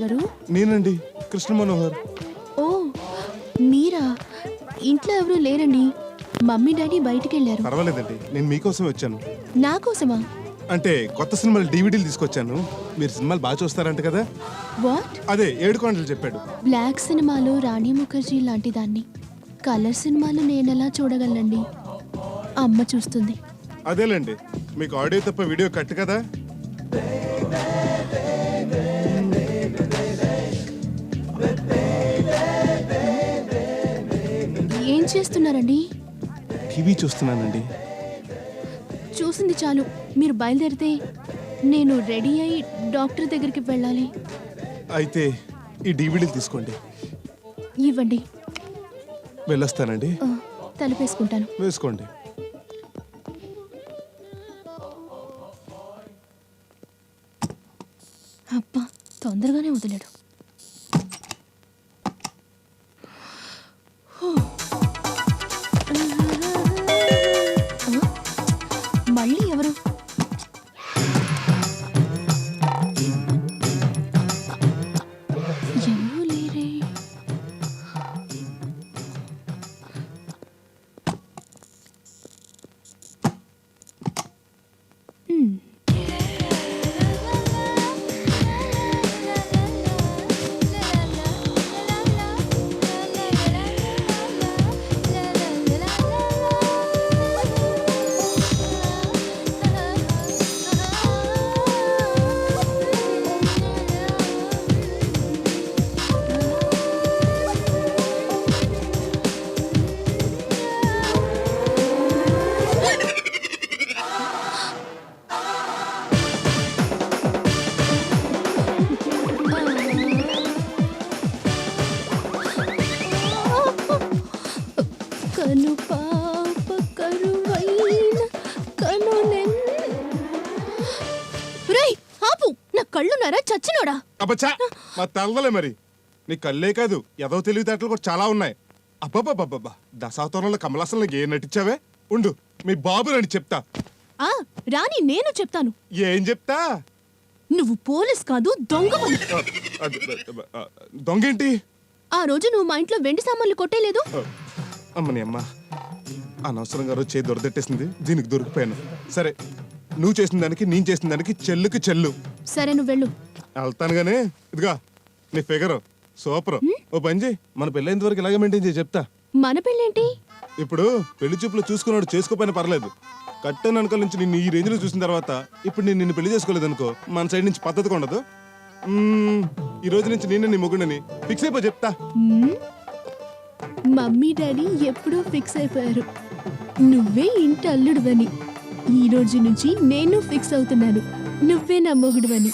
ఎవరు? నేనండి, కృష్ణ మనోహర్. ఓ మీరా? ఇంట్లో ఎవరు లేరండి. మమ్మీ డాడీ బయటికి వెళ్ళారు. పర్వాలేదండి, నేను మీకోసం వచ్చాను. నా కోసమా? అంటే కొత్త సినిమాలు డివిడీలు తీసుకొచ్చాను. మీరు సినిమాలు బాగా చూస్తారంట కదా. వాట్? అదే ఏడుకొండలు చెప్పాడు. బ్లాక్ సినిమాలో రాణి ముఖర్జీ లాంటి దాన్ని. కలర్ సినిమాలు నేనెలా చూడగలనండి? అమ్మ చూస్తుంది. అదేలేండి, మీకు ఆడియో తప్ప వీడియో కట్ కదా. ఏం చేస్తున్నారండి? టీవీ చూస్తున్నానండి. చూసింది చాలు, మీరు బయలుదేరితే నేను రెడీ అయి డాక్టర్ దగ్గరికి వెళ్ళాలి. అయితే ఈ డివిడీలు తీసుకోండి. ఇవ్వండి. వెళ్ళొస్తానండి. తలుపేసుకుంటాను. వేసుకోండి. అబ్బా, తొందరగానే వదిలేడు. మళ్ళీ ఎవరు? ఎవరూ లేరే. కను పాప కరువైన కనులెన్. రేయ్ ఆపు, నా కళ్ళున్నారా చచ్చినోడా? అబ్బచ్చా, మా తల్లలే మరి. నీ కళ్ళే కాదు, ఏదో తెలివితేటలు కూడా చాలా ఉన్నాయి. అబ్బబ్బబ్బబ్బా, దశావతారంలో కమలాసన్ ఏం నటించావే. ఉండు, మీ బాబు నన్ను చెప్తా. ఆ రాని, నేను చెప్తాను. ఏం చెప్తా? నువ్వు పోలీస్ కాదు, దొంగవు. దొంగేంటి? ఆ రోజు నువ్వు మా ఇంట్లో వెండి సామాన్లు కొట్టేలేదు. అమ్మని అమ్మ, అనవసరంగా రోజు చేయి దొరదెట్టేసింది, దీనికి దొరికిపోయాను. సరే, నువ్వు చేసిన దానికి నేను చేసిన దానికి చెల్లుకి చెల్లు. సరే నువ్వు వెళ్ళు. వెళ్తాను గానీ, ఇదిగా నీ ఫిగర్ సూపర్. ఓ పని చేయి, మన పెళ్ళైనంత వరకు ఇలాగే మెయింటైన్ చేయి చెప్తా. మన పెళ్ళేంటి? ఇప్పుడు పెళ్లి చూపులు చూసుకున్నాడు చేసుకోపోయినా పర్లేదు. కట్టని అనుకల నుంచి నిన్ను ఈ రేంజ్ లో చూసిన తర్వాత ఇప్పుడు నేను నిన్ను పెళ్లి చేసుకోలేదు అనుకో, మన సైడ్ నుంచి పద్ధతిగా ఉండదు. ఈ రోజు నుంచి నేనే నీ మొగుడని ఫిక్స్ అయిపో చెప్తా. మమ్మీ డాడీ ఎప్పుడూ ఫిక్స్ అయిపోయారు, నువ్వే ఇంటి అల్లుడువని. ఈ రోజు నుంచి నేను ఫిక్స్ అవుతున్నాను, నువ్వే నా మొగుడువని.